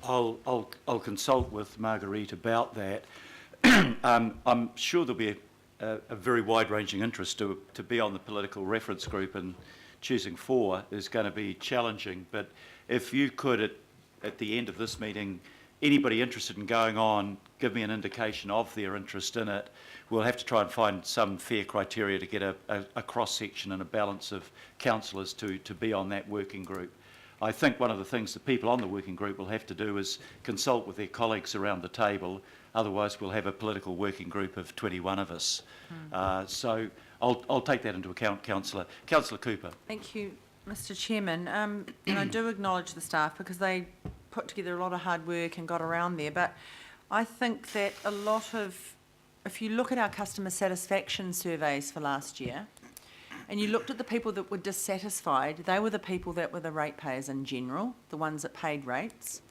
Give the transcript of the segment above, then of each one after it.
I'll consult with Marguerite about that. I'm sure there'll be a very wide-ranging interest to be on the political reference group, and choosing 4 is going to be challenging. But if you could, at the end of this meeting, anybody interested in going on, give me an indication of their interest in it. We'll have to try and find some fair criteria to get a cross-section and a balance of councillors to be on that working group. I think one of the things the people on the working group will have to do is consult with their colleagues around the table. Otherwise, we'll have a political working group of 21 of us. So I'll take that into account, Councillor. Councillor Cooper. Thank you, Mr. Chairman. And I do acknowledge the staff because they put together a lot of hard work and got around there. But I think that a lot of, if you look at our customer satisfaction surveys for last year, and you looked at the people that were dissatisfied, they were the people that were the ratepayers in general, the ones that paid rates.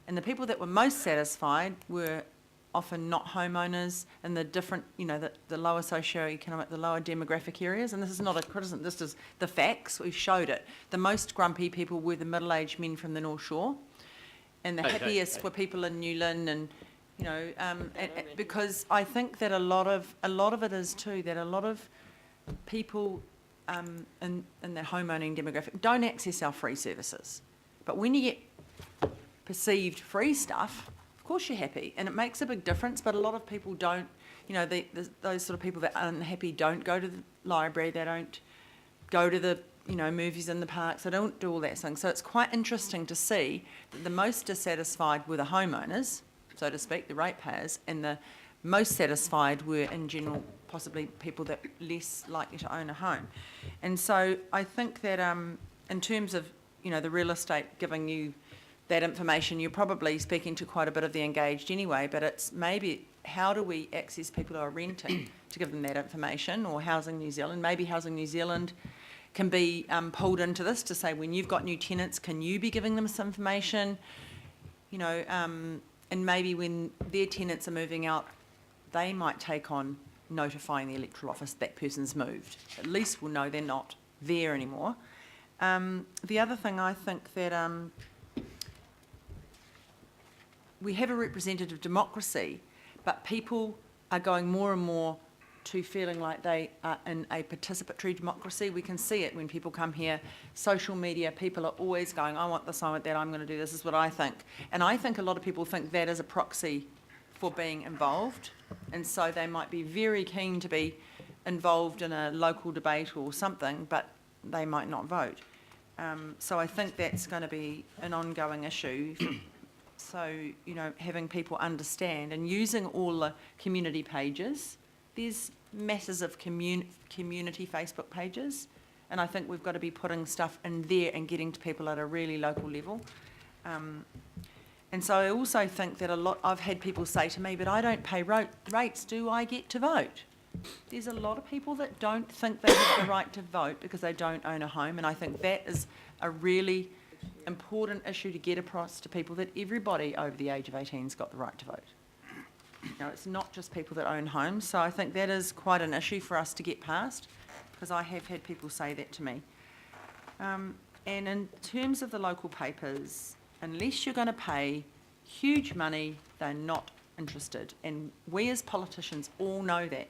And the people that were most satisfied were often not homeowners in the different, the lower socio-economic, the lower demographic areas. And this is not a criticism, this is the facts, we showed it. The most grumpy people were the middle-aged men from the North Shore. And the happiest were people in Newland and, because I think that a lot of it is too, that a lot of people in the homeowning demographic don't access our free services. But when you get perceived free stuff, of course you're happy, and it makes a big difference, but a lot of people don't, those sort of people that are unhappy don't go to the library, they don't go to the, movies in the parks, they don't do all that thing. So it's quite interesting to see that the most dissatisfied were the homeowners, so to speak, the ratepayers, and the most satisfied were in general possibly people that are less likely to own a home. And so I think that in terms of, the real estate giving you that information, you're probably speaking to quite a bit of the engaged anyway, but it's maybe how do we access people who are renting to give them that information, or Housing New Zealand. Maybe Housing New Zealand can be pulled into this to say, when you've got new tenants, can you be giving them some information? And maybe when their tenants are moving out, they might take on notifying the electoral office that person's moved. At least we'll know they're not there anymore. The other thing, I think that we have a representative democracy, but people are going more and more to feeling like they are in a participatory democracy. We can see it when people come here. Social media, people are always going, I want this, I want that, I'm going to do this is what I think. And I think a lot of people think that is a proxy for being involved, and so they might be very keen to be involved in a local debate or something, but they might not vote. So I think that's going to be an ongoing issue. So, having people understand and using all the community pages. There's masses of community Facebook pages, and I think we've got to be putting stuff in there and getting to people at a really local level. And so I also think that I've had people say to me, but I don't pay rates, do I get to vote? There's a lot of people that don't think they have the right to vote because they don't own a home, and I think that is a really important issue to get across to people, that everybody over the age of 18's got the right to vote. It's not just people that own homes, so I think that is quite an issue for us to get past, because I have had people say that to me. And in terms of the local papers, unless you're going to pay huge money, they're not interested. And we as politicians all know that,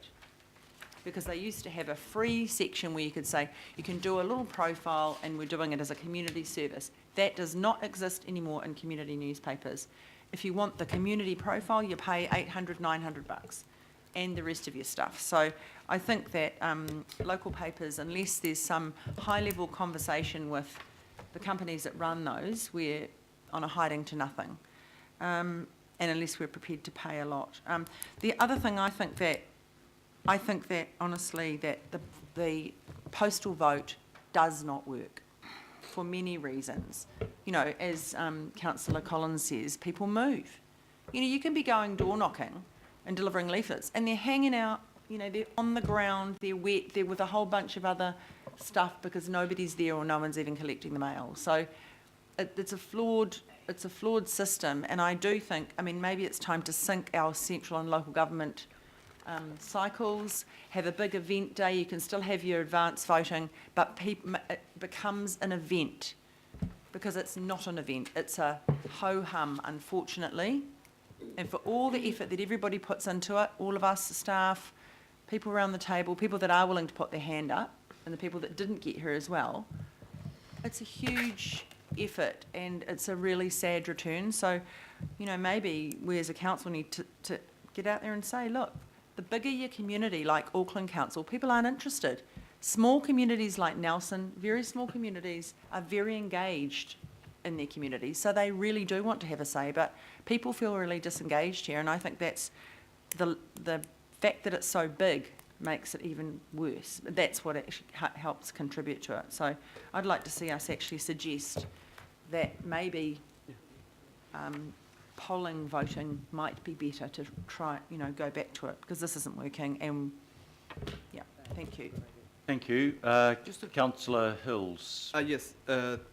because they used to have a free section where you could say, you can do a little profile and we're doing it as a community service. That does not exist anymore in community newspapers. If you want the community profile, you pay $800, $900 and the rest of your stuff. So I think that local papers, unless there's some high-level conversation with the companies that run those, we're on a hiding to nothing, and unless we're prepared to pay a lot. The other thing I think that honestly that the postal vote does not work for many reasons. As Councillor Collins says, people move. You can be going door knocking and delivering leaflets, and they're hanging out, they're on the ground, they're wet, they're with a whole bunch of other stuff because nobody's there or no one's even collecting the mail. So it's a flawed system, and I do think, maybe it's time to sync our central and local government cycles, have a big event day. You can still have your advance voting, but it becomes an event because it's not an event, it's a ho-hum, unfortunately. And for all the effort that everybody puts into it, all of us, staff, people around the table, people that are willing to put their hand up, and the people that didn't get here as well, it's a huge effort and it's a really sad return. So, maybe we as a council need to get out there and say, look, the bigger your community, like Auckland Council, people aren't interested. Small communities like Nelson, very small communities, are very engaged in their communities, so they really do want to have a say, but people feel really disengaged here, and I think that's the fact that it's so big makes it even worse. That's what actually helps contribute to it. So I'd like to see us actually suggest that maybe polling voting might be better to try, go back to it, because this isn't working. And yeah, thank you. Thank you. Councillor Hills. Yes,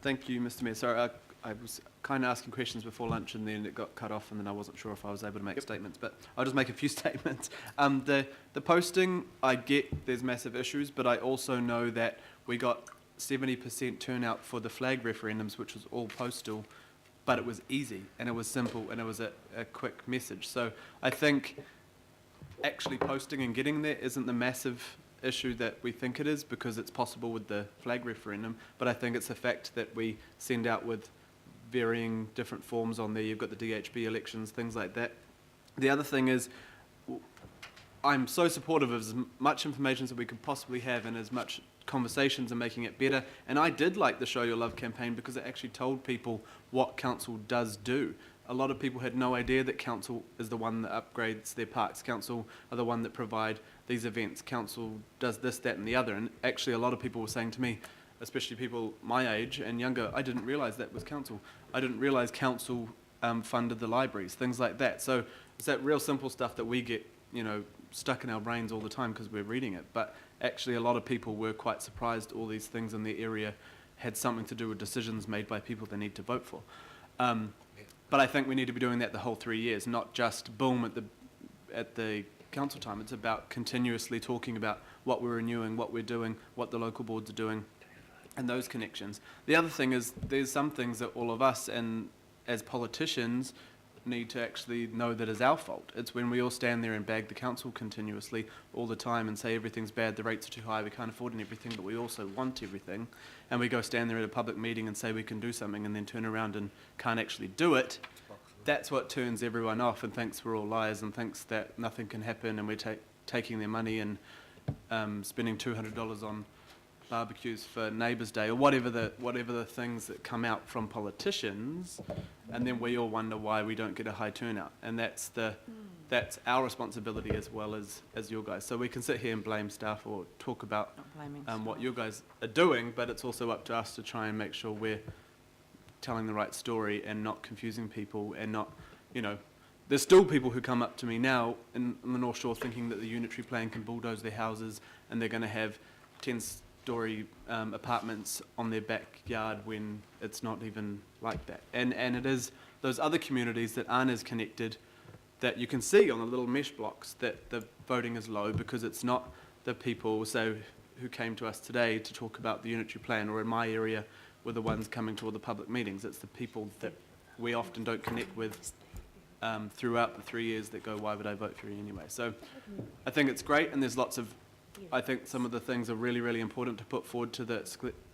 thank you, Mr. Mayor. Sorry, I was kind of asking questions before lunch and then it got cut off and then I wasn't sure if I was able to make statements, but I'll just make a few statements. The posting, I get there's massive issues, but I also know that we got 70% turnout for the flag referendums, which was all postal, but it was easy and it was simple and it was a quick message. So I think actually posting and getting there isn't the massive issue that we think it is, because it's possible with the flag referendum, but I think it's the fact that we send out with varying different forms on there. You've got the DHB elections, things like that. The other thing is, I'm so supportive of as much information as we could possibly have and as much conversations and making it better. And I did like the Show Your Love campaign because it actually told people what council does do. A lot of people had no idea that council is the one that upgrades their parks. Council are the one that provide these events. Council does this, that and the other. And actually a lot of people were saying to me, especially people my age and younger, I didn't realise that was council. I didn't realise council funded the libraries, things like that. So it's that real simple stuff that we get, stuck in our brains all the time because we're reading it. But actually a lot of people were quite surprised all these things in their area had something to do with decisions made by people they need to vote for. But I think we need to be doing that the whole 3 years, not just boom at the council time. It's about continuously talking about what we're renewing, what we're doing, what the local boards are doing, and those connections. The other thing is there's some things that all of us and as politicians need to actually know that is our fault. It's when we all stand there and bag the council continuously all the time and say everything's bad, the rates are too high, we can't afford everything, but we also want everything. And we go stand there at a public meeting and say we can do something and then turn around and can't actually do it. That's what turns everyone off and thinks we're all liars and thinks that nothing can happen and we're taking their money and spending $200 on barbecues for Neighbours Day or whatever the things that come out from politicians, and then we all wonder why we don't get a high turnout. And that's our responsibility as well as your guys. So we can sit here and blame staff or talk about what you guys are doing, but it's also up to us to try and make sure we're telling the right story and not confusing people and not, there's still people who come up to me now in the North Shore thinking that the unitary plan can bulldoze their houses and they're going to have 10-story apartments on their backyard when it's not even like that. And it is those other communities that aren't as connected that you can see on the little mesh blocks that the voting is low because it's not the people who came to us today to talk about the unitary plan, or in my area were the ones coming to all the public meetings. It's the people that we often don't connect with throughout the 3 years that go, why would I vote for you anyway? So I think it's great, and there's lots of, I think some of the things are really, really important to put forward to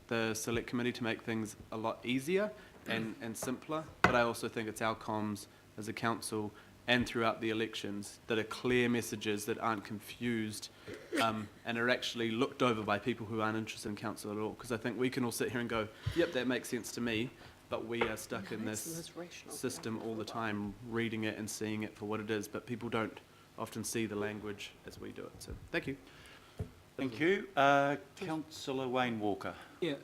the select committee to make things a lot easier and simpler. But I also think it's our comms as a council and throughout the elections that are clear messages that aren't confused and are actually looked over by people who aren't interested in council at all. Because I think we can all sit here and go, yep, that makes sense to me, but we are stuck in this system all the time, reading it and seeing it for what it is, but people don't often see the language as we do it. So thank you. Thank you. Councillor Wayne Walker. Yeah,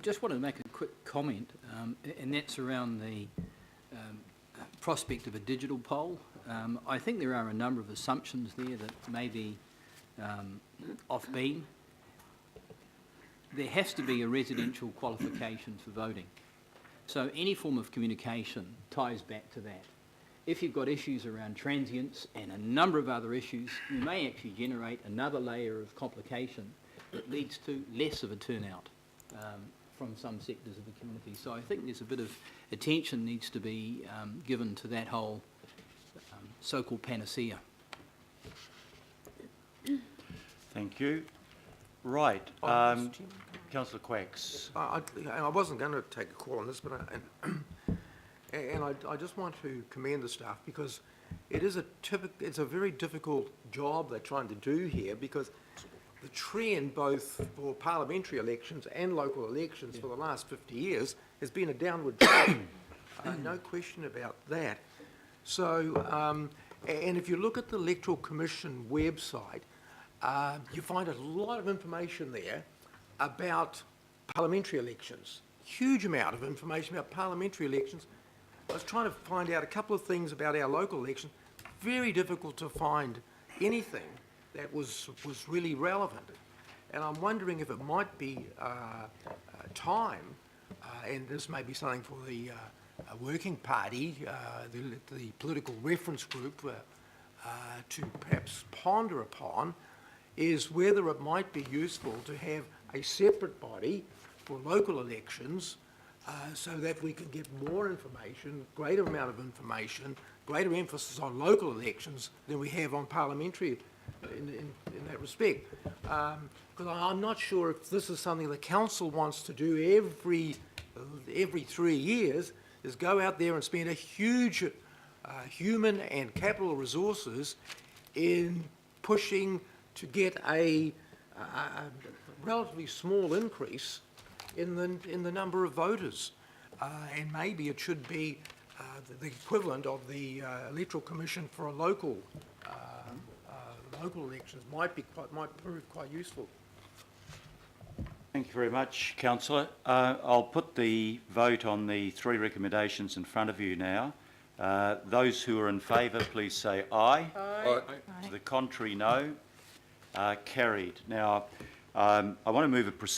just wanted to make a quick comment, and that's around the prospect of a digital poll. I think there are a number of assumptions there that may be off-beam. There has to be a residential qualification for voting. So any form of communication ties back to that. If you've got issues around transients and a number of other issues, you may actually generate another layer of complication that leads to less of a turnout. from some sectors of the community. So I think there's a bit of attention needs to be given to that whole so-called panacea. Thank you. Right, Mr. Chairman. Councillor Quacks. I wasn't going to take a call on this, but I just want to commend the staff because it is it's a very difficult job they're trying to do here, because the trend both for parliamentary elections and local elections for the last 50 years has been a downward trend. No question about that. So, and if you look at the Electoral Commission website, you find a lot of information there about parliamentary elections. Huge amount of information about parliamentary elections. I was trying to find out a couple of things about our local election. Very difficult to find anything that was really relevant. And I'm wondering if it might be time, and this may be something for the working party, the political reference group, to perhaps ponder upon, is whether it might be useful to have a separate body for local elections, so that we can get more information, greater amount of information, greater emphasis on local elections than we have on parliamentary in that respect. Because I'm not sure if this is something the council wants to do every 3 years, is go out there and spend a huge human and capital resources in pushing to get a relatively small increase in the number of voters, and maybe it should be the equivalent of the Electoral Commission for a local elections might prove quite useful. Thank you very much, Councillor. I'll put the vote on the 3 recommendations in front of you now. Those who are in favour, please say aye. Aye. To the contrary, no. Carried. Now, I want to move a proceeding